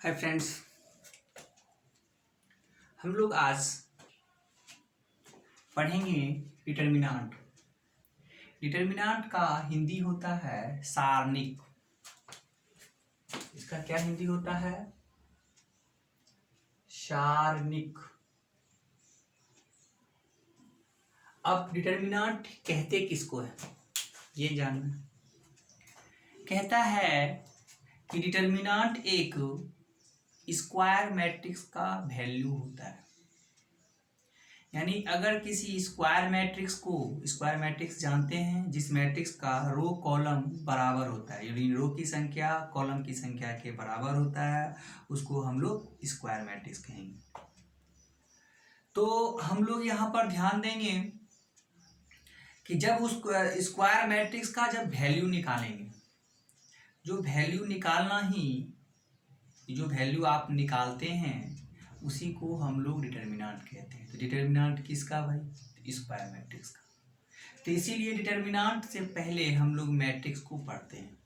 Hi friends, हम लोग आज पढ़ेंगे डिटर्मिनांट। डिटर्मिनांट का हिंदी होता है सारणिक। इसका क्या हिंदी होता है? सारणिक। अब डिटर्मिनांट कहते किसको है ये जानना। कहता है कि डिटर्मिनांट एक स्क्वायर मैट्रिक्स का वैल्यू होता है। यानी अगर किसी स्क्वायर मैट्रिक्स जानते हैं जिस मैट्रिक्स का रो कॉलम बराबर होता है, यानी रो की संख्या कॉलम की संख्या के बराबर होता है, उसको हम लोग स्क्वायर मैट्रिक्स कहेंगे। तो हम लोग यहाँ पर ध्यान देंगे कि जब उस स्क्वायर मैट्रिक्स का जब वैल्यू निकालेंगे, जो वैल्यू आप निकालते हैं उसी को हम लोग डिटर्मिनांट कहते हैं। तो डिटर्मिनांट किसका भाई? स्क्वायर मैट्रिक्स का। तो इसीलिए डिटर्मिनांट से पहले हम लोग मैट्रिक्स को पढ़ते हैं।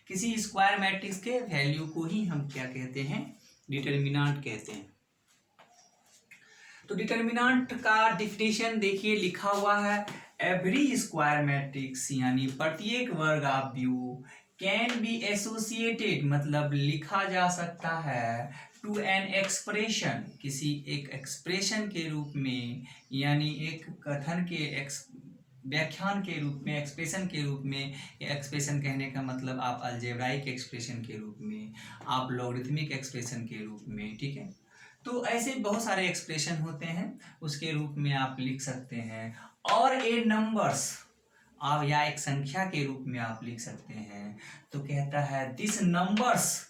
किसी स्क्वायर मैट्रिक्स के वैल्यू को ही हम क्या कहते हैं? डिटर्मिनांट कहते हैं। तो डिटर्मिनांट का डिफिनेशन देखिए लिखा हुआ है, एवरी स्क्वायर मैट्रिक्स यानी प्रत्येक वर्गाव्यू कैन बी एसोसिएटेड, मतलब लिखा जा सकता है टू एन एक्सप्रेशन, किसी एक एक्सप्रेशन के रूप में, यानी एक कथन के व्याख्यान के रूप में, एक्सप्रेशन के रूप में। एक्सप्रेशन कहने का मतलब आप अलजेब्राइक एक्सप्रेशन के रूप में, आप लॉगरिथमिक एक्सप्रेशन के रूप में, ठीक है। तो ऐसे बहुत सारे एक्सप्रेशन होते हैं, उसके रूप में आप लिख सकते हैं। और ए नंबर्स आप या एक संख्या के रूप में आप लिख सकते हैं। तो कहता है दिस नंबर्स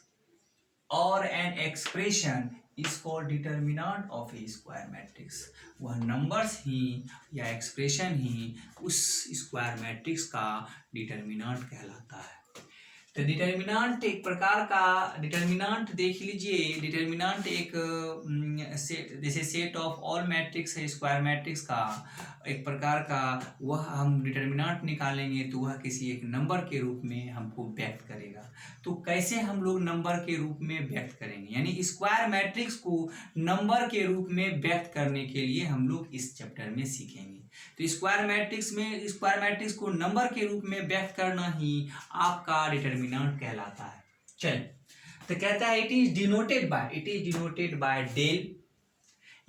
और an expression is called determinant of A square matrix. वह नंबर्स ही या एक्सप्रेशन ही उस स्क्वायर मैट्रिक्स का डिटर्मिनांट कहलाता है। तो डिटर्मिनांट एक प्रकार का, डिटर्मिनांट देख लीजिए, डिटर्मिनांट एक जैसे सेट ऑफ ऑल मैट्रिक्स है स्क्वायर मैट्रिक्स का एक प्रकार का, वह हम डिटर्मिनांट निकालेंगे तो वह किसी एक नंबर के रूप में हमको व्यक्त करेगा। तो कैसे हम लोग नंबर के रूप में व्यक्त करेंगे, यानी स्क्वायर मैट्रिक्स को नंबर के रूप में व्यक्त करने के लिए हम लोग इस चैप्टर में सीखेंगे। तो स्क्वायर मैट्रिक्स को नंबर के रूप में व्यक्त करना ही आपका डिटर्मिनांट कहलाता है। चल, तो कहता है it is denoted by del,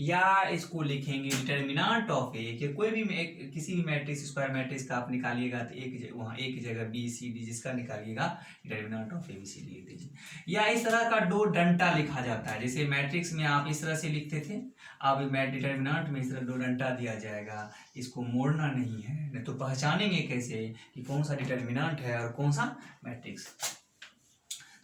या इसको लिखेंगे डिटर्मिनांट ऑफ ए, कि कोई भी किसी भी मैट्रिक्स स्क्वायर मैट्रिक्स का आप निकालिएगा तो वहाँ एक जगह बी सी डी जिसका निकालिएगा determinant of A B C D लिख दीजिए। या इस तरह का दो डंटा लिखा जाता है, जैसे मैट्रिक्स में आप इस तरह से लिखते थे, अब डिटर्मिनांट में इस तरह दो डंटा दिया जाएगा। इसको मोड़ना नहीं है, नहीं तो पहचानेंगे कैसे कि कौन सा डिटर्मिनांट है और कौन सा मैट्रिक्स।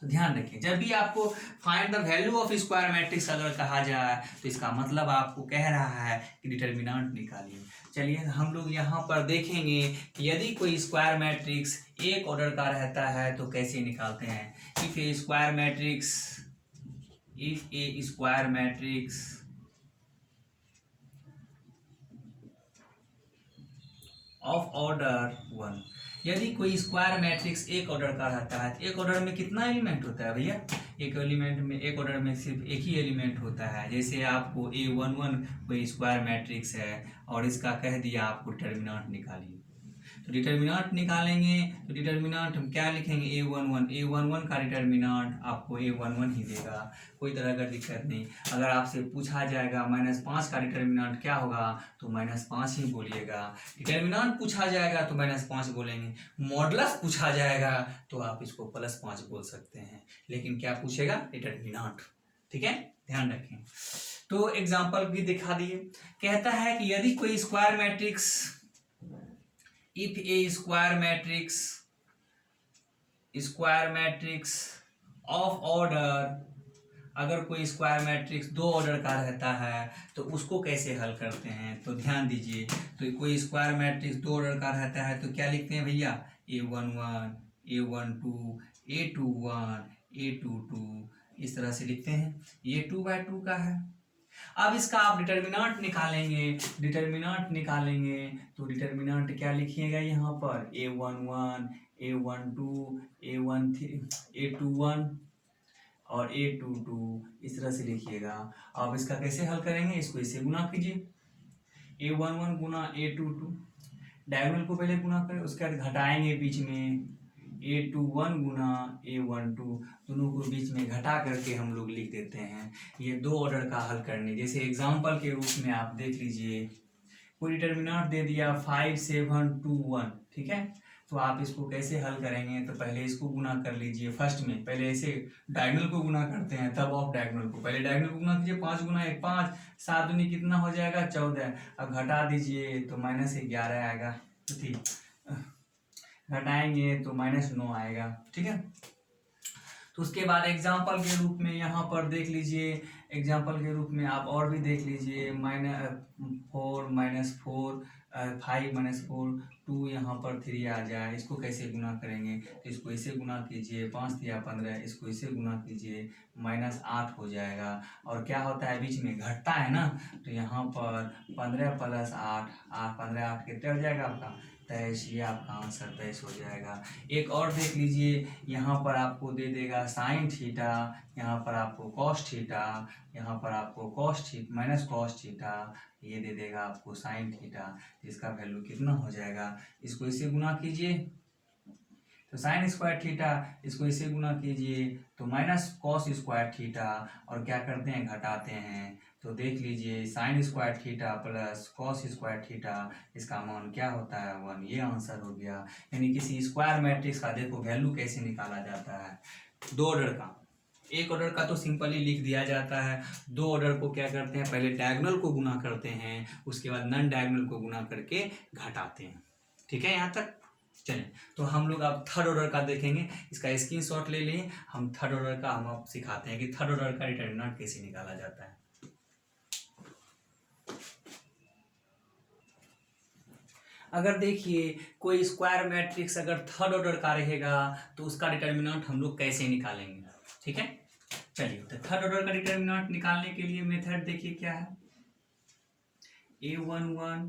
तो ध्यान रखें, जब भी आपको find the value of square matrix अगर कहा जाए तो इसका मतलब आपको कह रहा है कि डिटर्मिनांट निकालिए। चलिए हम लोग यहाँ पर देखेंगे कि यदि कोई स्क्वायर मैट्रिक्स एक ऑर्डर का रहता है तो कैसे निकालते हैं। If A square matrix of order 1, यदि कोई स्क्वायर मैट्रिक्स एक ऑर्डर का रहता है, एक ऑर्डर में कितना एलिमेंट होता है भैया? एक ऑर्डर में सिर्फ एक ही एलिमेंट होता है। जैसे आपको A11 कोई स्क्वायर मैट्रिक्स है और इसका कह दिया आपको डिटर्मिनांट निकालिए, तो डिटर्मिनांट निकालेंगे तो डिटर्मिनांट हम क्या लिखेंगे? A11 का डिटर्मिनांट आपको A11 ही देगा, कोई तरह का दिक्कत नहीं। अगर आपसे पूछा जाएगा -5 का डिटर्मिनांट क्या होगा तो -5 ही बोलिएगा। डिटर्मिनांट पूछा जाएगा तो -5 बोलेंगे, मॉडुलस पूछा जाएगा तो आप इसको +5 बोल सकते हैं, लेकिन क्या पूछेगा? डिटर्मिनांट। ठीक है, ध्यान रखें। तो एग्जाम्पल भी दिखा दिए। कहता है कि यदि कोई square matrix, if a square matrix of order, अगर कोई स्क्वायर मैट्रिक्स दो ऑर्डर का रहता है तो उसको कैसे हल करते हैं। तो ध्यान दीजिए, तो कोई स्क्वायर मैट्रिक्स दो ऑर्डर का रहता है तो क्या लिखते हैं भैया? A11 A12 A21 A22 इस तरह से लिखते हैं। ये 2/2 का है। अब इसका आप डिटर्मिनांट निकालेंगे तो डिटर्मिनांट क्या लिखिएगा यहाँ पर? A11 A12 A13 A21 और A22 इस तरह से लिखिएगा। अब इसका कैसे हल करेंगे, इसको इसे गुना कीजिए, A11 गुना A22, डायगोनल को पहले गुना करें, उसके बाद घटाएंगे बीच में, A21 गुना A12, दोनों को बीच में घटा करके हम लोग लिख देते हैं। ये दो ऑर्डर का हल करने, जैसे एग्जाम्पल के रूप में आप देख लीजिए, कोई डिटर्मिनेंट दे दिया 5 7 2 1, ठीक है। तो आप इसको कैसे हल करेंगे, तो पहले इसको गुना कर लीजिए, फर्स्ट में पहले ऐसे डायगोनल को गुना करते हैं, तब ऑफ डायगोनल को, पहले डायगोनल को गुना कीजिए, 5 गुना 1 5, 7 दूनी कितना हो जाएगा 14, अब घटा दीजिए तो -11 आएगा, ठीक, घटाएंगे तो -9 आएगा, ठीक है। तो उसके बाद एग्जाम्पल के रूप में यहाँ पर देख लीजिए, एग्जाम्पल के रूप में आप और भी देख लीजिए, -4 -4 5 -4 2, यहाँ पर 3 आ जाए, इसको कैसे गुना करेंगे, तो इसको इसे गुना कीजिए, 5 या 15, इसको इसे गुना कीजिए, -8 हो जाएगा। और क्या होता है बीच में घटता है ना, तो यहाँ पर 15 + 8, 15 8 कितना हो जाएगा आपका 23, ये आपका आंसर 23 हो जाएगा। एक और देख लीजिए, यहाँ पर आपको दे देगा साइन थीटा, यहाँ पर आपको कॉस थीटा, यहाँ पर आपको माइनस कॉस थीटा, ये दे देगा आपको साइन थीटा, इसका वैल्यू कितना हो जाएगा, इसको इसे गुना कीजिए तो साइन स्क्वायर थीटा, इसको इसे गुना कीजिए तो माइनस कॉस स्क्वायर थीटा, और क्या करते हैं घटाते हैं, तो देख लीजिए sine square theta plus cos square theta, इसका मान क्या होता है 1, ये आंसर हो गया। यानी किसी स्क्वायर मैट्रिक्स का देखो वैल्यू कैसे निकाला जाता है, दो ऑर्डर का, एक ऑर्डर का तो सिंपली लिख दिया जाता है, दो ऑर्डर को क्या करते हैं, पहले डायगोनल को गुना करते हैं, उसके बाद नॉन डायगोनल को गुना करके घटाते हैं, ठीक है। यहाँ तक चलिए, तो हम लोग अब थर्ड ऑर्डर का देखेंगे, इसका स्क्रीनशॉट ले लिए, हम थर्ड ऑर्डर का हम अब सिखाते हैं कि थर्ड ऑर्डर का डिटरमिनेंट कैसे निकाला जाता है। अगर देखिए कोई स्क्वायर मैट्रिक्स अगर थर्ड ऑर्डर का रहेगा तो उसका डिटरमिनेंट हम लोग कैसे निकालेंगे, ठीक है। चलिए, तो थर्ड ऑर्डर का डिटरमिनेंट निकालने के लिए मेथड देखिए क्या है, A11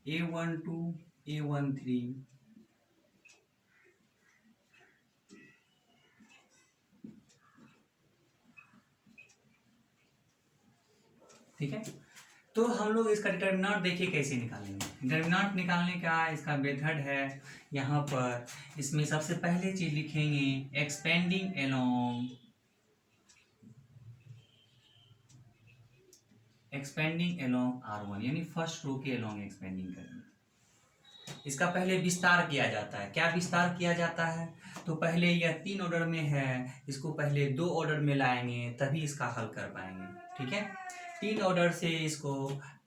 A12 A13, ठीक है। तो हम लोग इसका डिटरमिनेंट देखिए कैसे निकालेंगे, डिटरमिनेंट निकालने का इसका मेथड है, यहाँ पर इसमें सबसे पहले चीज लिखेंगे एक्सपेंडिंग एलोंग R1, यानी फर्स्ट रो के एलोंग एक्सपेंडिंग करेंगे। इसका पहले विस्तार किया जाता है, क्या विस्तार किया जाता है, तो पहले यह 3 ऑर्डर में है, इसको पहले 2 ऑर्डर में लाएंगे तभी इसका हल कर पाएंगे, ठीक है। 3 ऑर्डर से इसको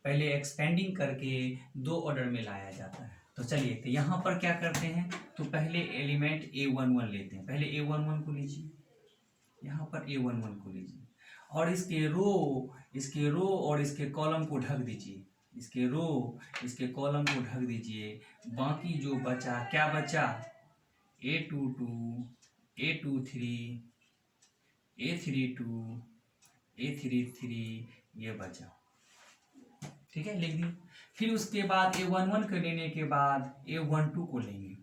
पहले एक्सपेंडिंग करके 2 ऑर्डर में लाया जाता है। तो चलिए, तो यहाँ पर क्या करते हैं, तो पहले एलिमेंट A11 लेते हैं, पहले A11 को लीजिए, यहाँ पर A11 को लीजिए, और इसके रो और इसके कॉलम को ढक दीजिए, इसके रो इसके कॉलम को ढक दीजिए, बाकी जो बचा क्या बचा, A22 A23 A32 A33, ये बचा, ठीक है, लिख दी। फिर उसके बाद A11 को लेने के बाद A12 को लेंगे,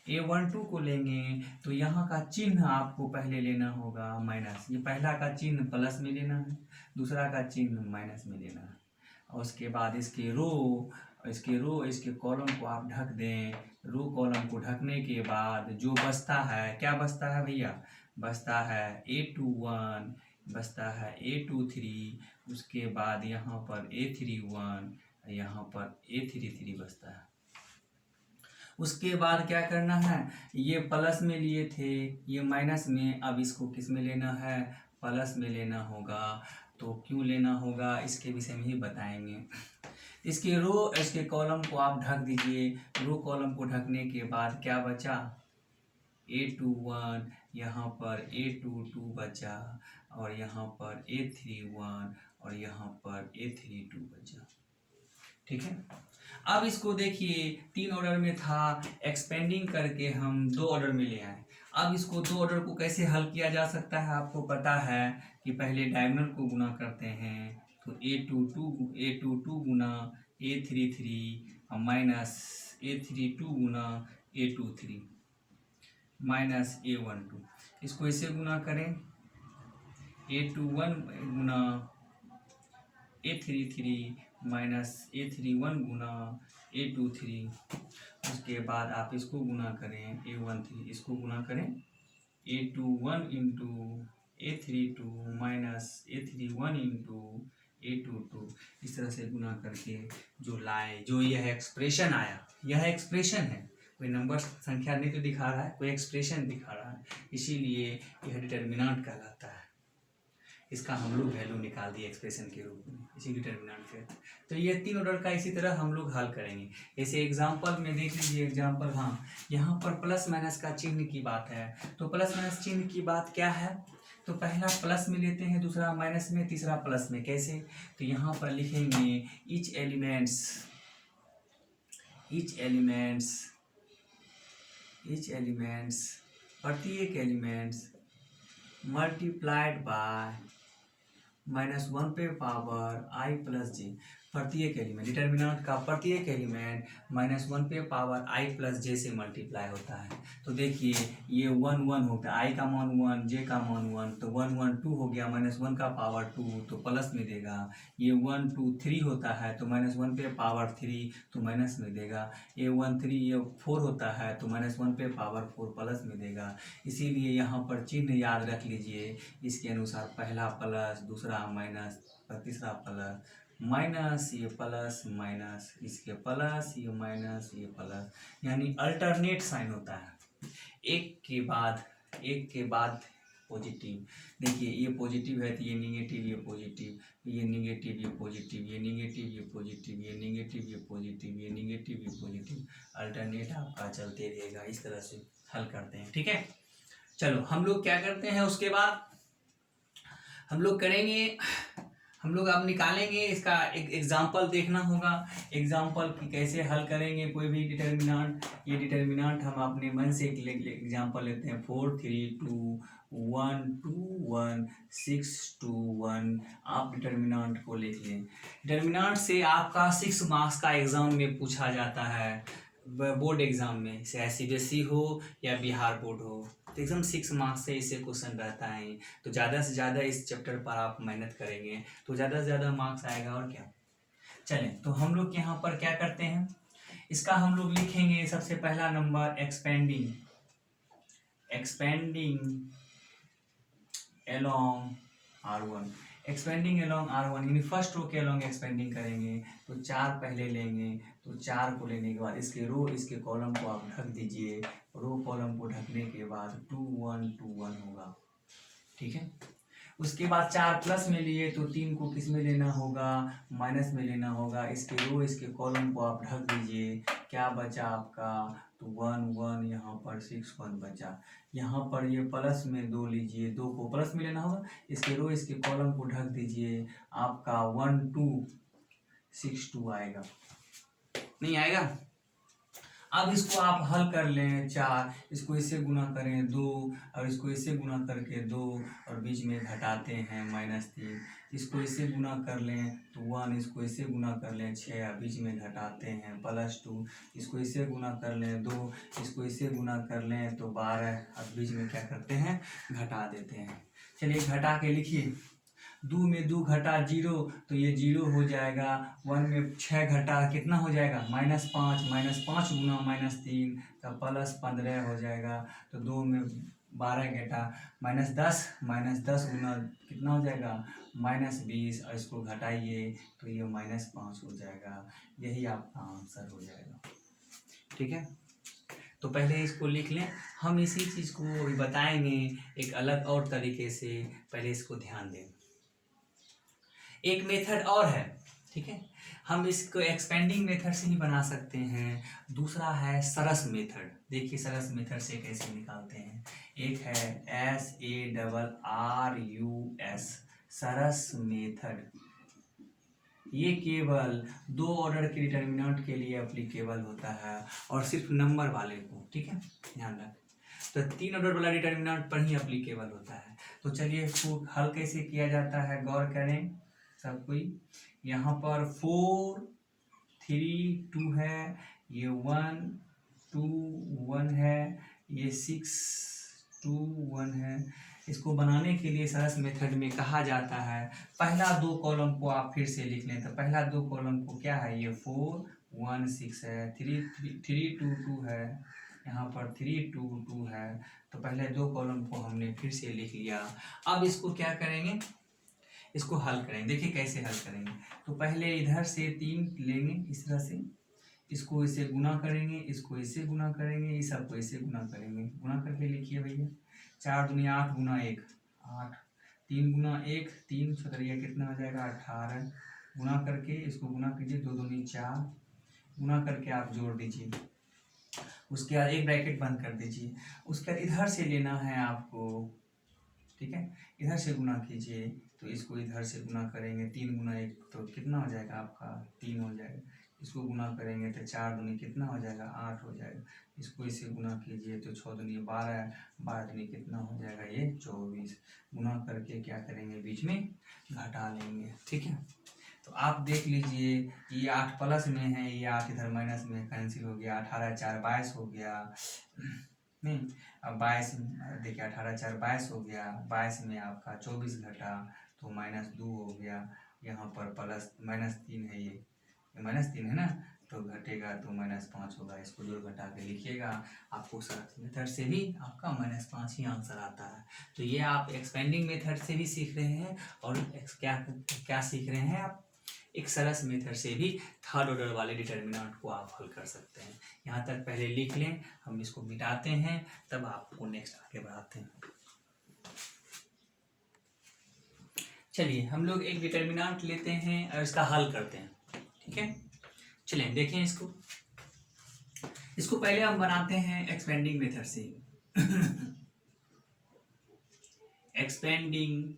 A12 को लेंगे तो यहाँ का चिन्ह आपको पहले लेना होगा माइनस, ये पहला का चिन्ह प्लस में लेना है, दूसरा का चिन्ह माइनस में लेना है, और उसके बाद इसके रो इसके कॉलम को आप ढक दें, रो कॉलम को ढकने के बाद जो बचता है, क्या बचता है भैया, बचता है A21, बचता है A23, उसके बाद यहाँ पर A31, यहाँ पर A33 बचता है। उसके बाद क्या करना है, ये प्लस में लिए थे, ये माइनस में, अब इसको किस में लेना है, प्लस में लेना होगा। तो क्यों लेना होगा इसके विषय में ही बताएंगे। इसके रो इसके कॉलम को आप ढक दीजिए, रो कॉलम को ढकने के बाद क्या बचा, A21, यहाँ पर A22 बचा, और यहाँ पर A31, और यहाँ पर A32 बचा, ठीक है। अब इसको देखिए 3 ऑर्डर में था, एक्सपेंडिंग करके हम 2 ऑर्डर में ले आए। अब इसको 2 ऑर्डर को कैसे हल किया जा सकता है, आपको पता है कि पहले डायगोनल को गुना करते हैं, तो A22 गुना A33 माइनस A32 गुना A23, माइनस A12, इसको इससे गुना करें A21 गुना A33 माइनस A31 गुना A23, उसके बाद आप इसको गुना करें A13, इसको गुना करें A21 into A32 minus A31 into A22, इस तरह से गुना करके जो लाए, जो यह एक्सप्रेशन आया, यह एक्सप्रेशन है, कोई नंबर संख्या नहीं तो दिखा रहा है, कोई एक्सप्रेशन दिखा रहा है, इसीलिए यह डिटर्मिनेंट कहलाता है। इसका हम लोग वैल्यू निकाल दिए एक्सप्रेशन के रूप में, इसी डिटर्मिनेंट के। तो ये 3 ऑर्डर का इसी तरह हम लोग हल करेंगे। जैसे एग्जांपल में देख लीजिए, एग्जांपल, हाँ यहाँ पर प्लस माइनस का चिन्ह की बात है, तो प्लस माइनस चिन्ह की बात क्या है, तो पहला प्लस में लेते हैं, दूसरा माइनस में, तीसरा प्लस में। कैसे, तो यहाँ पर लिखेंगे ईच एलिमेंट्स प्रत्येक एलिमेंट्स मल्टीप्लाइड बाय -1 पे पावर i प्लस जे, प्रत्येक एलिमेंट, डिटर्मिनेंट का प्रत्येक एलिमेंट -1 पे पावर i प्लस जे से मल्टीप्लाई होता है। तो देखिए ये 1 1 होता है, i का मान 1, j का मान 1, तो 1 1 2 हो गया, -1 का पावर 2 तो प्लस में देगा। ये 1 2 3 होता है तो -1 पे पावर 3 तो माइनस में देगा। ये 1 3 ये 4 होता है तो -1 पे पावर 4 प्लस में देगा। इसीलिए यहाँ पर चिन्ह याद रख लीजिए, इसके अनुसार पहला प्लस, दूसरा माइनस, तीसरा प्लस, माइनस, ये प्लस माइनस, इसके प्लस, ये माइनस, ये प्लस, यानी अल्टरनेट साइन होता है, एक के बाद पॉजिटिव। देखिए ये पॉजिटिव है तो ये निगेटिव, ये पॉजिटिव, ये निगेटिव, ये पॉजिटिव, ये निगेटिव, ये पॉजिटिव, ये निगेटिव, ये पॉजिटिव, ये निगेटिव, ये पॉजिटिव, अल्टरनेट आपका चलते रहेगा। इस तरह से हल करते हैं, ठीक है। चलो हम लोग क्या करते हैं, उसके बाद हम लोग करेंगे, हम लोग अब निकालेंगे, इसका एक एग्जाम्पल देखना होगा, एग्जाम्पल की कैसे हल करेंगे कोई भी डिटर्मिनेंट। ये डिटर्मिनेंट हम अपने मन से एक एग्जाम्पल लेते हैं, 4 3 2 1 2 1 6 2 1। आप डिटर्मिनेंट को लिख लें। डिटर्मिनेंट से आपका 6 मार्क्स का एग्जाम में पूछा जाता है, बोर्ड एग्जाम में, चाहे CBSE हो या बिहार बोर्ड हो, तो एकदम 6 मार्क्स से इससे क्वेश्चन रहता है। तो ज़्यादा से ज़्यादा इस चैप्टर पर आप मेहनत करेंगे तो ज़्यादा से ज़्यादा मार्क्स आएगा, और क्या। चलें, तो हम लोग यहाँ पर क्या करते हैं, इसका हम लोग लिखेंगे सबसे पहला number expanding along R1, expanding along R1 यानी फर्स्ट रो के along एक्सपेंडिंग करेंगे तो 4 पहले लेंगे, तो 4 को लेने के बाद इसके रो, इसके कॉलम को आप ढक दीजिए, रो कॉलम को ढकने के बाद 2 1 2 1 होगा, ठीक है। उसके बाद 4 प्लस में लिए तो 3 को किस में लेना होगा, माइनस में लेना होगा, इसके रो, इसके कॉलम को आप ढक दीजिए, क्या बचा आपका, तो 1 1, यहाँ पर 6 1 बचा। यहाँ पर ये प्लस में 2 लीजिए, 2 को प्लस में लेना होगा, इसके रो, इसके कॉलम को ढक दीजिए, आपका 1 2 6 2 आएगा, नहीं आएगा। अब इसको आप हल कर लें, 4, इसको इससे गुना करें 2, और इसको इससे गुना करके 2, और बीच में घटाते हैं -3, इसको इससे गुना कर लें तो 1, इसको इससे गुना कर लें 6, बीच में घटाते हैं +2, इसको इससे गुना कर लें 2, इसको इससे गुना कर लें तो 12, अब बीच में क्या करते हैं, घटा देते हैं। चलिए घटा के लिखिए, 2 में 2 घटा 0 तो ये 0 हो जाएगा, 1 में 6 घटा कितना हो जाएगा, -5 गुना -3 का +15 हो जाएगा। तो 2 में 12 घटा -10 गुना कितना हो जाएगा, -20, और इसको घटाइए तो ये -5 हो जाएगा। यही आपका आंसर हो जाएगा, ठीक है। तो पहले इसको लिख लें, हम इसी चीज़ को बताएंगे एक अलग और तरीके से, पहले इसको ध्यान दें। एक मेथड और है, ठीक है, हम इसको एक्सपेंडिंग मेथड से ही बना सकते हैं। दूसरा है सरस मेथड, देखिए सरस मेथड से कैसे निकालते हैं। एक है SARRUS, सरस मेथड, ये केवल 2 ऑर्डर के डिटर्मिनेंट के लिए एप्लीकेबल होता है और सिर्फ नंबर वाले को, ठीक है, ध्यान रखें। तो 3 ऑर्डर वाला डिटर्मिनेंट पर ही एप्लीकेबल होता है। तो चलिए इसको हल कैसे किया जाता है, गौर करें सब कोई। यहाँ पर 4 3 2 है, ये 1 2 1 है, ये 6 2 1 है। इसको बनाने के लिए सरस मेथड में कहा जाता है पहला दो कॉलम को आप फिर से लिख लें। तो पहला दो कॉलम को क्या है, ये 4 1 6 है, 3 2 2 है, यहाँ पर 3 2 2 है। तो पहले दो कॉलम को हमने फिर से लिख लिया। अब इसको क्या करेंगे, इसको हल करेंगे। देखिए कैसे हल करेंगे। तो पहले इधर से 3 लेंगे इस तरह से, इसको इसे गुना करेंगे, इसको इसे गुना करेंगे, इस सबको इसे गुना करेंगे। गुना करके लिखिए भैया, 4 दूनी 8 गुना 1 8, 3 गुना 1 3, छतरिया कितना हो जाएगा 18। गुना करके इसको गुना कीजिए, 2 दूनी 4, गुना करके आप जोड़ दीजिए। उसके बाद एक ब्रैकेट बंद कर दीजिए। उसके बाद इधर से लेना है आपको, ठीक है, इधर से गुना कीजिए। तो इसको इधर से गुना करेंगे, 3 गुना 1 तो कितना हो जाएगा आपका 3 हो जाएगा। इसको गुना करेंगे तो 4 दूनी कितना हो जाएगा 8 हो जाएगा। इसको इसे गुना कीजिए तो 6 दूनी 12, 12 दूनी कितना हो जाएगा ये 24। गुना करके क्या करेंगे, बीच में घटा लेंगे, ठीक है। तो आप देख लीजिए, ये 8 प्लस में है, ये 8 इधर माइनस में कैंसिल हो गया, 18 4 22 हो गया। नहीं, अब 22 देखिए 18 4 22 हो गया, 22 में आपका 24 घटा तो -2 हो गया। यहाँ पर प्लस -3 है, ये -3 है ना, तो घटेगा तो -5 होगा। इसको जोड़ घटा के लिखिएगा, आपको सरस मेथड से भी आपका -5 ही आंसर आता है। तो ये आप एक्सपेंडिंग मेथड से भी सीख रहे हैं और क्या क्या सीख रहे हैं आप, एक सरस मेथड से भी थर्ड ऑर्डर वाले डिटर्मिनेंट को आप हल कर सकते हैं। यहाँ तक पहले लिख लें, हम इसको मिटाते हैं तब आपको नेक्स्ट आगे बढ़ाते हैं। चलिए हम लोग एक डिटर्मिनेंट लेते हैं और इसका हल करते हैं, ठीक है। चलिए देखें इसको पहले हम बनाते हैं एक्सपेंडिंग मेथड से। एक्सपेंडिंग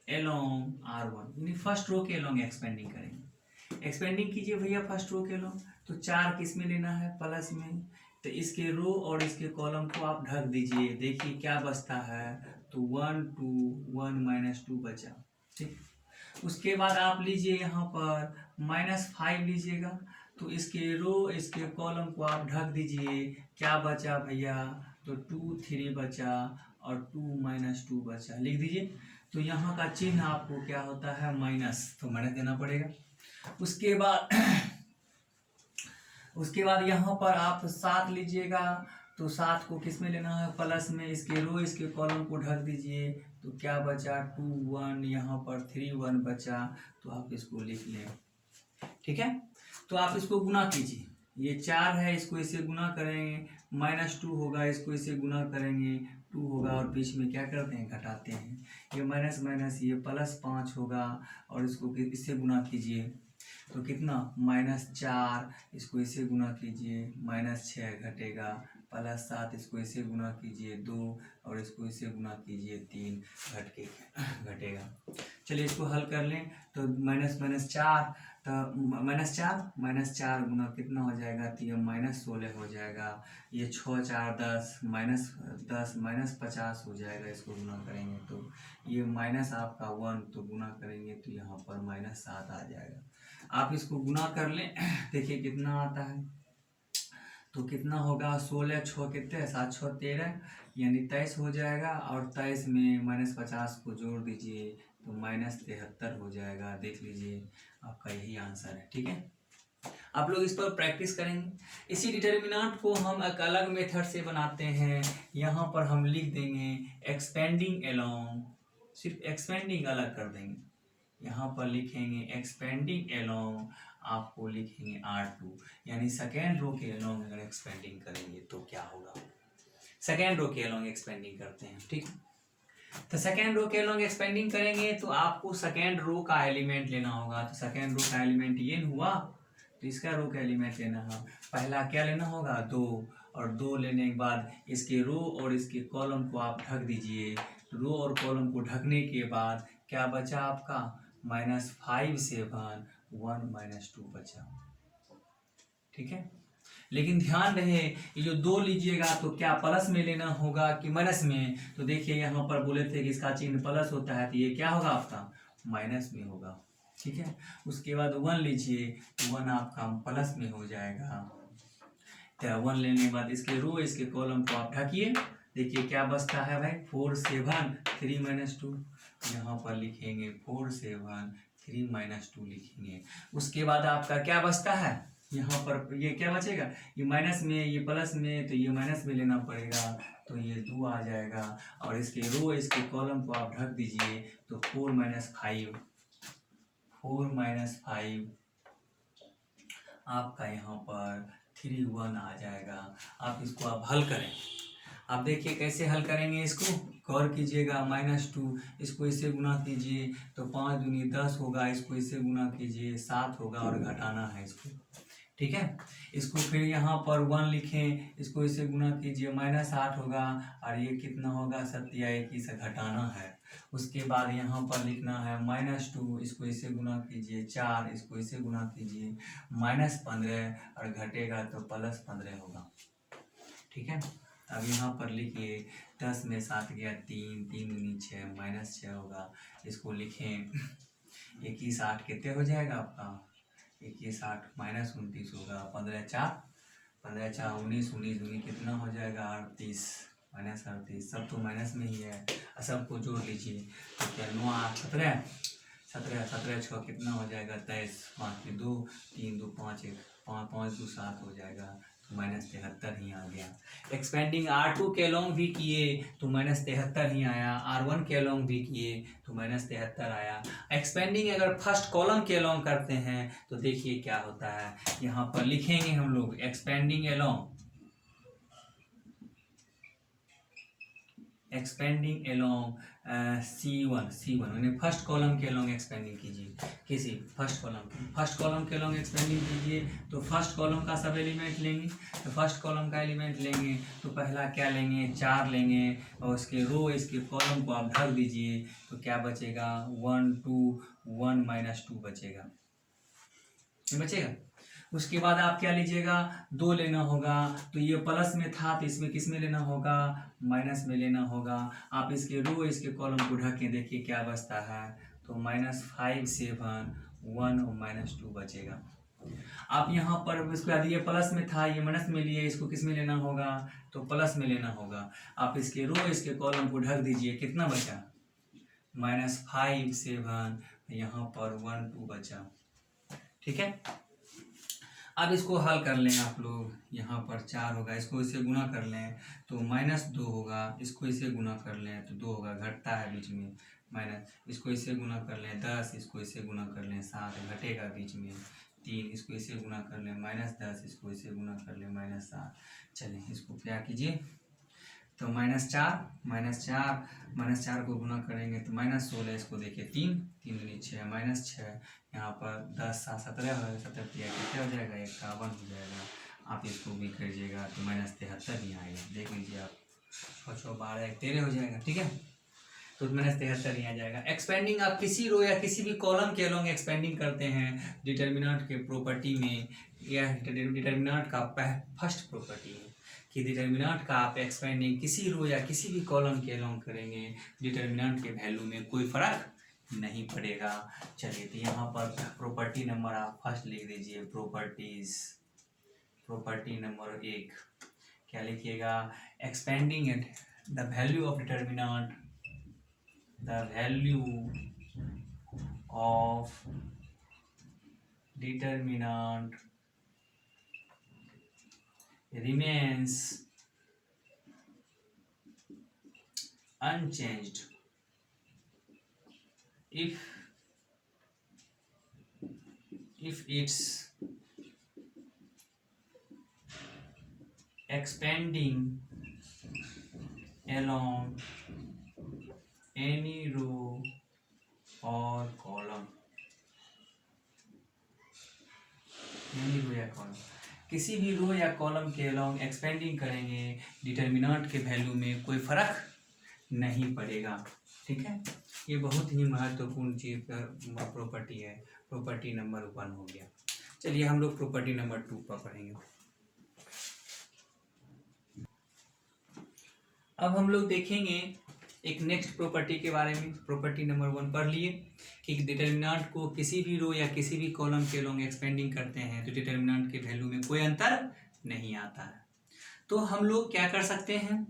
एलोंग R1, यानी फर्स्ट रो के एलोंग एक्सपेंडिंग करेंगे। एक्सपेंडिंग कीजिए भैया फर्स्ट रो के एलोंग, तो 4 किस में लेना है, प्लस में। तो इसके रो और इसके कॉलम को आप ढक दीजिए। देखिए क्या बचता है, तो 1 2 1 -2 बचा, ठीक। उसके बाद आप लीजिए यहाँ पर -5 लीजिएगा, तो इसके रो इसके कॉलम को आप ढक दीजिए। क्या बचा भैया, तो 2 3 बचा और 2 -2 बचा, लिख दीजिए। तो यहाँ का चिन्ह आपको क्या होता है, माइनस, तो माइनस देना पड़ेगा। उसके बाद यहाँ पर आप 7 लीजिएगा, तो 7 को किस में लेना है, प्लस में। इसके रो इसके कॉलम को ढक दीजिए, तो क्या बचा 2 1, यहाँ पर 3 1 बचा, तो आप इसको लिख लें, ठीक है। तो आप इसको गुना कीजिए, ये 4 है, इसको इसे गुना करेंगे, -2 होगा, इसको इसे गुना करेंगे 2 होगा, और बीच में क्या करते हैं, घटाते हैं। ये माइनस माइनस ये +5 होगा, और इसको इससे गुना कीजिए तो कितना -4, इसको इसे गुना कीजिए -6 घटेगा, +7 इसको इसे गुना कीजिए 2, और इसको इसे गुना कीजिए 3 घटेगा। चलिए इसको हल कर लें, तो -4, तो -4 गुना कितना हो जाएगा, तो ये -16 हो जाएगा। ये 6 4 10 -10 -50 हो जाएगा। इसको गुना करेंगे तो ये माइनस आपका 1, तो गुना करेंगे तो यहाँ पर -7 आ जाएगा। आप इसको गुना कर लें, देखिए कितना आता है, तो कितना होगा, 16 6 कितने 7 6 13, यानी 23 हो जाएगा। और 23 में -50 को जोड़ दीजिए तो -73 हो जाएगा। देख लीजिए आपका यही आंसर है, ठीक है। आप लोग इस पर प्रैक्टिस करेंगे। इसी डिटर्मिनेंट को हम एक अलग मेथड से बनाते हैं। यहाँ पर हम लिख देंगे एक्सपेंडिंग एलोंग, सिर्फ एक्सपेंडिंग अलग कर देंगे। यहाँ पर लिखेंगे एक्सपेंडिंग एलोंग, आपको लिखेंगे R2, यानी सेकेंड रो के एलोंग अगर एक्सपेंडिंग करेंगे तो क्या होगा, सेकेंड रो के एलोंग एक्सपेंडिंग करते हैं, ठीक है। तो सेकेंड रो के एलोंग एक्सपेंडिंग करेंगे तो आपको सेकेंड रो का एलिमेंट लेना होगा। तो सेकेंड रो का एलिमेंट ये हुआ, तो इसका रो का एलिमेंट लेना है। पहला क्या लेना होगा, 2, और 2 लेने के बाद इसके रो और इसके कॉलम को आप ढक दीजिए। रो और कॉलम को ढकने के बाद क्या बचा आपका, -5 7 1 -2 बचा, ठीक है। लेकिन ध्यान रहे, ये जो 2 लीजिएगा तो क्या प्लस में लेना होगा कि माइनस में। तो देखिए यहाँ पर बोले थे कि इसका चिन्ह प्लस होता है, तो ये क्या होगा आपका माइनस में होगा, ठीक है। उसके बाद 1 लीजिए, 1 आपका प्लस में हो जाएगा। तो 1 लेने के बाद इसके रो इसके कॉलम को आप ढकिए। देखिए क्या बचता है भाई, 4 7 3 - 2। यहाँ पर लिखेंगे 4 7 3 - 2 लिखेंगे। उसके बाद आपका क्या बचता है, यहाँ पर ये क्या बचेगा, ये माइनस में ये प्लस में, तो ये माइनस में लेना पड़ेगा, तो ये 2 आ जाएगा। और इसके रो इसके कॉलम को आप ढक दीजिए, तो 4 - 5 आपका यहाँ पर 3 1 आ जाएगा। आप इसको आप हल करें। आप देखिए कैसे हल करेंगे, इसको गौर कीजिएगा। -2 इसको इससे गुना कीजिए तो 5 दूनी 10 होगा, इसको इससे गुना कीजिए 7 होगा और घटाना है इसको, ठीक है। इसको फिर यहाँ पर 1 लिखें, इसको इससे गुना कीजिए -8 होगा, और ये कितना होगा 27 से घटाना है। उसके बाद यहाँ पर लिखना है -2, इसको इससे गुना कीजिए 4, इसको इससे गुना कीजिए -15, और घटेगा तो +15 होगा, ठीक है। अब यहाँ पर लिखिए 10 में 7 गया 3, 3 दूनी 6 -6 होगा। इसको लिखें 21 8 कितने हो जाएगा आपका, 21 8 -29 होगा। 15 4 19 19 19 कितना हो जाएगा 38 -38, सब तो माइनस में ही है, सबको जोड़ लीजिए तो क्या 9 8 17 17 17 6 कितना हो जाएगा 23, 5 के 2 3 2 5 1 5 5 2 7 हो जाएगा, तो -73 ही आ गया। एक्सपेंडिंग R2 के लॉन्ग भी किए तो -73 ही आया, R1 के लॉन्ग भी किए तो -73 आया। एक्सपेंडिंग अगर फर्स्ट कॉलम के लॉन्ग करते हैं तो देखिए क्या होता है, यहाँ पर लिखेंगे हम लोग एक्सपेंडिंग अलोंग C1 यानी फर्स्ट कॉलम के लॉन्ग एक्सपेंडिंग कीजिए, किसी फर्स्ट कॉलम के लॉन्ग एक्सपेंडिंग कीजिए तो फर्स्ट कॉलम का सब एलिमेंट लेंगे। तो फर्स्ट कॉलम का एलिमेंट लेंगे तो पहला क्या लेंगे 4 लेंगे, और उसके रो इसके कॉलम को आप ढक दीजिए, तो क्या बचेगा 1 2 1 -2 बचेगा, बचेगा। उसके बाद आप क्या लीजिएगा 2 लेना होगा, तो ये प्लस में था तो इसमें किस में लेना होगा, माइनस में लेना होगा। आप इसके रो इसके कॉलम को ढक के देखिए क्या बचता है, तो -5 7 1 और -2 बचेगा। आप यहाँ पर इसके बाद ये प्लस में था ये माइनस में लिए, इसको किस में लेना होगा, तो प्लस में लेना होगा। आप इसके रो इसके कॉलम को ढक दीजिए, कितना बचा -5 7, यहाँ पर 1 2 बचा, ठीक है। अब इसको हल कर लें आप लोग, यहाँ पर 4 होगा, इसको इससे गुना कर लें तो -2 होगा, इसको इससे गुना कर लें तो 2 होगा, घटता है बीच में माइनस, इसको इससे गुना कर लें 10, इसको इससे गुना कर लें 7, घटेगा बीच में 3, इसको इससे गुना कर लें -10, इसको इससे गुना कर लें -7। चलिए इसको क्या कीजिए, तो -4 को गुना करेंगे तो -16, इसको देखिए 3 3 दूनी 6 -6, यहाँ पर 10 7 17 हो 17 कितना हो जाएगा 51 हो जाएगा। आप इसको भी करिएगा तो -73 ही आएगा, देख लीजिए आप 6 6 12 13 हो जाएगा, ठीक है। तो -73 ही आ जाएगा। एक्सपेंडिंग आप किसी रो या किसी भी कॉलम के अलोंग एक्सपेंडिंग करते हैं डिटर्मिनेंट के प्रॉपर्टी में, यह डिटर्मिनेंट का फर्स्ट प्रॉपर्टी है कि डिटर्मिनेंट का आप एक्सपेंडिंग किसी रो या किसी भी कॉलम के अलोंग करेंगे, डिटर्मिनेंट के वैल्यू में कोई फर्क नहीं पड़ेगा। चलिए तो यहाँ पर प्रॉपर्टी नंबर आप फर्स्ट लिख दीजिए, प्रॉपर्टी नंबर 1 क्या लिखिएगा, expanding at the value of determinant, the value of determinant remains unchanged if its expanding along any row or column, any row या कॉलम, किसी भी रो या कॉलम के अलोंग एक्सपेंडिंग करेंगे डिटर्मिनेंट के वैल्यू में कोई फर्क नहीं पड़ेगा, ठीक है। ये बहुत ही महत्वपूर्ण चीज का प्रॉपर्टी है, प्रॉपर्टी नंबर 1 हो गया। चलिए हम लोग प्रॉपर्टी नंबर 2 पर पढ़ेंगे। अब हम लोग देखेंगे एक नेक्स्ट प्रॉपर्टी के बारे में। प्रॉपर्टी नंबर 1 पढ़ लिए कि डिटर्मिनेंट को किसी भी रो या किसी भी कॉलम के अलोंग एक्सपेंडिंग करते हैं तो डिटर्मिनेंट के वैल्यू में कोई अंतर नहीं आता है। तो हम लोग क्या कर सकते हैं,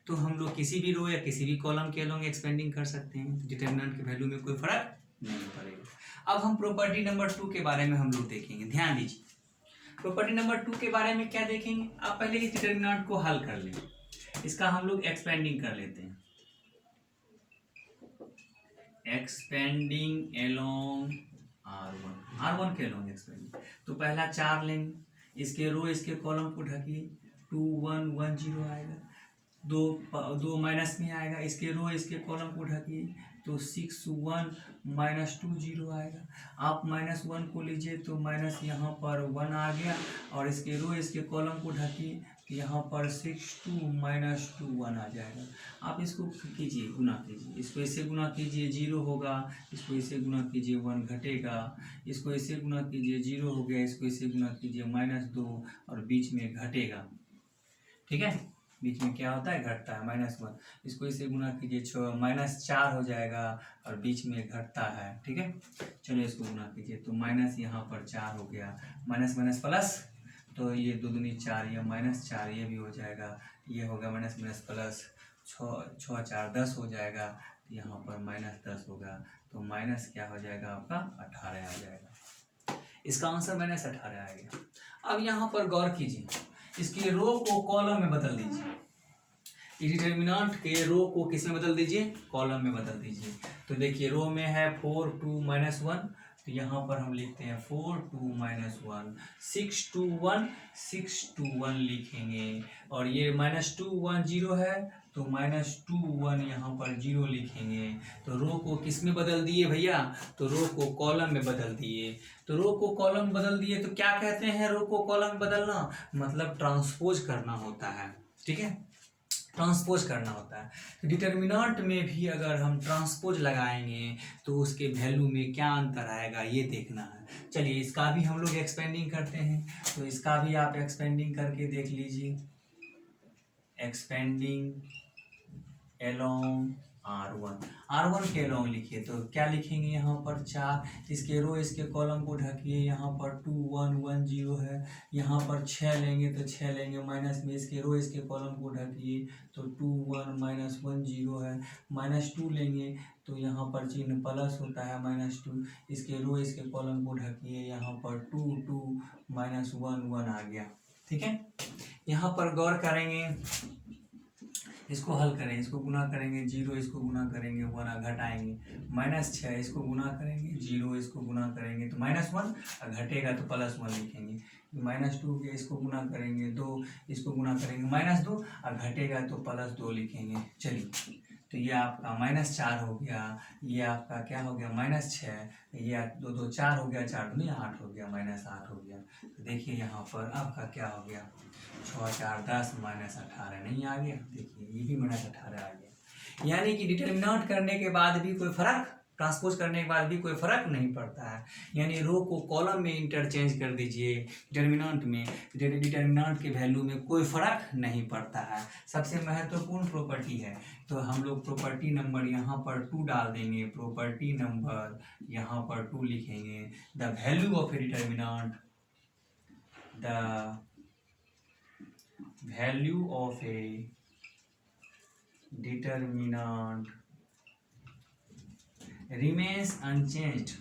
तो हम लोग किसी भी रो या किसी भी कॉलम के अलोंग एक्सपेंडिंग कर सकते हैं, डिटर्मिनेंट के वैल्यू में कोई फर्क नहीं पड़ेगा। अब हम प्रॉपर्टी नंबर 2 के बारे में हम लोग देखेंगे। ध्यान दीजिए, प्रॉपर्टी नंबर 2 के बारे में क्या देखेंगे, आप पहले इस डिटर्मिनेंट को हल कर लें, इसका हम लोग एक्सपेंडिंग कर लेते हैं। एक्सपेंडिंग एलोंग R1 के एलोंग एक्सपेंडिंग, तो पहला 4 लेंगे, इसके रो इसके कॉलम को ढकिए, 2 1 1 0 आएगा, दो माइनस में आएगा, इसके रो इसके कॉलम को ढकिए तो 6 1 -2 0 आएगा। आप -1 को लीजिए तो माइनस यहाँ पर 1 आ गया, और इसके रो इसके कॉलम को ढकिए तो यहाँ पर 6 2 -2 1 आ जाएगा। आप इसको कीजिए, गुना कीजिए, इसको ऐसे गुना कीजिए 0 होगा, इसको ऐसे गुना कीजिए 1 घटेगा, इसको ऐसे गुना कीजिए 0 हो गया, इसको ऐसे गुना कीजिए -2 और बीच में घटेगा। ठीक है, बीच में क्या होता है, घटता है -1, इसको इसे गुना कीजिए -4 हो जाएगा और बीच में घटता है। ठीक है, चलो इसको गुना कीजिए तो माइनस यहाँ पर 4 हो गया, माइनस माइनस प्लस, तो ये 2 दूनी 4, ये -4 ये भी हो जाएगा, ये होगा माइनस माइनस प्लस, 6 4 10 हो जाएगा, तो यहाँ पर -10 होगा, तो माइनस क्या हो जाएगा आपका 18 आ जाएगा। इसका आंसर -18 आ गया। अब यहाँ पर गौर कीजिए, इसके रो को कॉलम में बदल दीजिए, डिटर्मिनेंट के रो को किस में बदल दीजिए, कॉलम में बदल दीजिए। तो देखिए रो में है 4 2 -1, तो यहाँ पर हम लिखते हैं 4 2 -1, 6 2 1 6 2 1 लिखेंगे, और ये -2 1 0 है तो -2 1 यहाँ पर 0 लिखेंगे। तो रो को किस में बदल दिए भैया, तो रो को कॉलम में बदल दिए। तो रो को कॉलम बदल दिए तो क्या कहते हैं, रो को कॉलम बदलना मतलब ट्रांसपोज करना होता है। ठीक है, ट्रांसपोज करना होता है। तो डिटर्मिनेंट में भी अगर हम ट्रांसपोज लगाएंगे तो उसके वैल्यू में क्या अंतर आएगा ये देखना है। चलिए इसका भी हम लोग एक्सपेंडिंग करते हैं, तो इसका भी आप एक्सपेंडिंग करके देख लीजिए। एक्सपेंडिंग एलोंग R1 के एलोंग लिखिए तो क्या लिखेंगे, यहाँ पर 4, इसके रो इसके कॉलम को ढकिए, यहाँ पर 2 1 1 0 है, यहाँ पर 6 लेंगे तो 6 लेंगे, माइनस में इसके रो इसके कॉलम को ढकिए तो 2 1 -1 0 है, -2 लेंगे तो यहाँ पर चिन्ह प्लस होता है -2, इसके रो इसके कॉलम को ढकिए, यहाँ पर 2 2 -1 1 आ गया। ठीक है, यहाँ पर गौर करेंगे, इसको हल करें, इसको गुना करेंगे 0, इसको गुना करेंगे 1 घटाएंगे, -6 इसको गुना करेंगे 0, इसको गुना करेंगे तो -1 घटेगा तो +1 लिखेंगे, -2 के इसको गुना करेंगे 2, इसको गुना करेंगे -2 और घटेगा तो +2 लिखेंगे। चलिए तो ये आपका -4 हो गया, ये आपका क्या हो गया -6, ये 2 2 4 हो गया, 4 दूनी 8 हो गया, -8 हो गया। तो देखिए यहाँ पर आपका क्या हो गया, 6 4 10 -18 नहीं आ गया, देखिए ये भी -18 आ गया। यानी कि डिटर्मिनेंट करने के बाद भी कोई फर्क, ट्रांसपोज करने के बाद भी कोई फर्क नहीं पड़ता है। यानी रो को कॉलम में इंटरचेंज कर दीजिए, डिटर्मिनेंट में, डिटर्मिनेंट के वैल्यू में कोई फर्क नहीं पड़ता है। सबसे महत्वपूर्ण प्रॉपर्टी है, तो हम लोग प्रॉपर्टी नंबर यहाँ पर 2 डाल देंगे, प्रॉपर्टी नंबर यहाँ पर 2 लिखेंगे। The value of A determinant, the value of a determinant remains unchanged,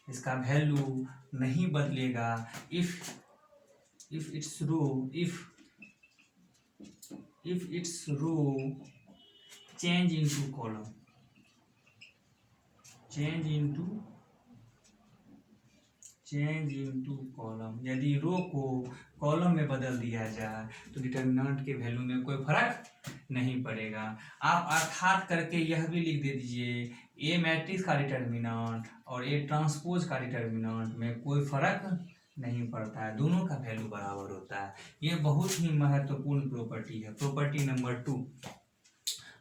इसका वैल्यू नहीं बदलेगा if its row change into column, यदि रो को कॉलम में बदल दिया जाए तो डिटर्मिनेंट के वैल्यू में कोई फर्क नहीं पड़ेगा। आप अर्थात करके यह भी लिख दे दीजिए, ए मैट्रिक्स का डिटर्मिनेंट और ए ट्रांसपोज का डिटर्मिनेंट में कोई फर्क नहीं पड़ता है, दोनों का वैल्यू बराबर होता है। ये बहुत ही महत्वपूर्ण प्रॉपर्टी है, प्रॉपर्टी नंबर 2।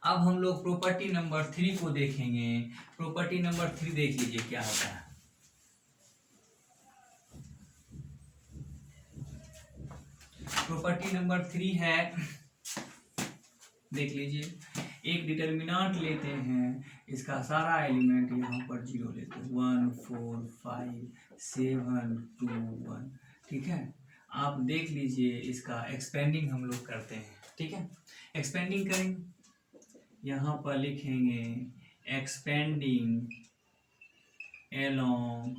अब हम लोग प्रॉपर्टी नंबर 3 को देखेंगे। प्रॉपर्टी नंबर 3 देख लीजिए क्या होता है। प्रॉपर्टी नंबर 3 है, देख लीजिए, एक डिटर्मिनेंट लेते हैं, इसका सारा एलिमेंट यहाँ पर 0 लेते हैं, 1 4 5 7 2 1। ठीक है, आप देख लीजिए, इसका एक्सपेंडिंग हम लोग करते हैं। ठीक है, एक्सपेंडिंग करेंगे, यहाँ पर लिखेंगे एक्सपेंडिंग एलोंग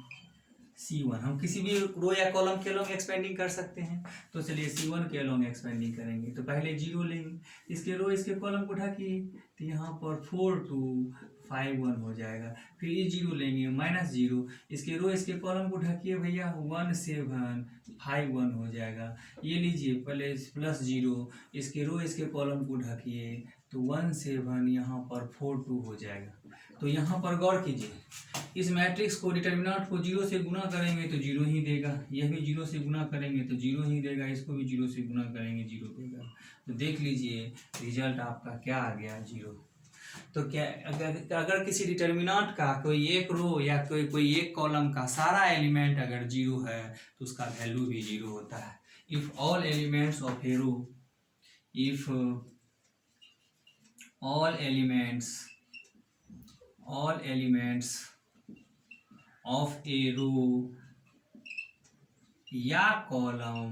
C1। हम किसी भी रो या कॉलम के अलोंग एक्सपेंडिंग कर सकते हैं, तो चलिए C1 के अलोंग एक्सपेंडिंग करेंगे। तो पहले 0 लेंगे, इसके रो इसके कॉलम को ढकिए, तो यहाँ पर 4 2 5 1 हो जाएगा। फिर ये 0 लेंगे, -0, इसके रो इसके कॉलम को ढकिए भैया, 1 7 5 1 हो जाएगा। ये लीजिए पहले +0, इसके रो इसके कॉलम को ढकिए, तो 1 7 यहाँ पर 4 2 हो जाएगा। तो यहाँ पर गौर कीजिए, इस मैट्रिक्स को डिटर्मिनेंट को 0 से गुना करेंगे तो 0 ही देगा, यह भी 0 से गुना करेंगे तो 0 ही देगा, इसको भी 0 से गुना करेंगे 0 देगा। तो देख लीजिए रिजल्ट आपका क्या आ गया, 0। तो क्या अगर किसी डिटर्मिनेंट का कोई एक रो या कोई एक कॉलम का सारा एलिमेंट अगर 0 है तो उसका वैल्यू भी 0 होता है। If all elements of a row, if all elements of a row या column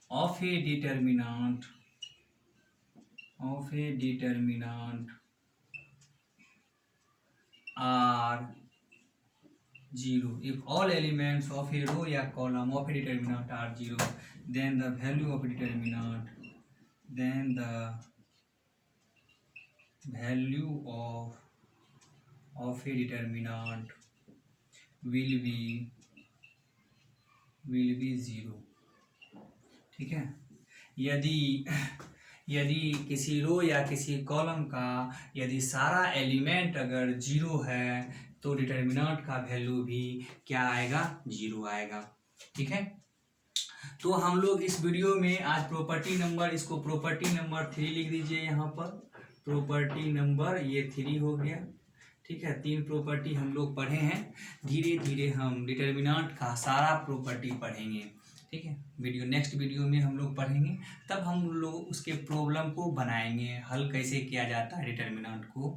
of a determinant are 0, if all elements of a row या column of a determinant are 0, then the value of a determinant will be 0। ठीक है, यदि किसी रो या किसी column का यदि सारा एलिमेंट अगर 0 है तो डिटर्मिनेंट का वैल्यू भी क्या आएगा, 0 आएगा। ठीक है, तो हम लोग इस वीडियो में आज प्रॉपर्टी नंबर, इसको प्रॉपर्टी नंबर 3 लिख दीजिए यहाँ पर, प्रॉपर्टी नंबर ये 3 हो गया। ठीक है, 3 प्रॉपर्टी हम लोग पढ़े हैं, धीरे धीरे हम डिटर्मिनेंट का सारा प्रॉपर्टी पढ़ेंगे। ठीक है, नेक्स्ट वीडियो में हम लोग पढ़ेंगे, तब हम लोग उसके प्रॉब्लम को बनाएंगे, हल कैसे किया जाता है डिटर्मिनेंट को।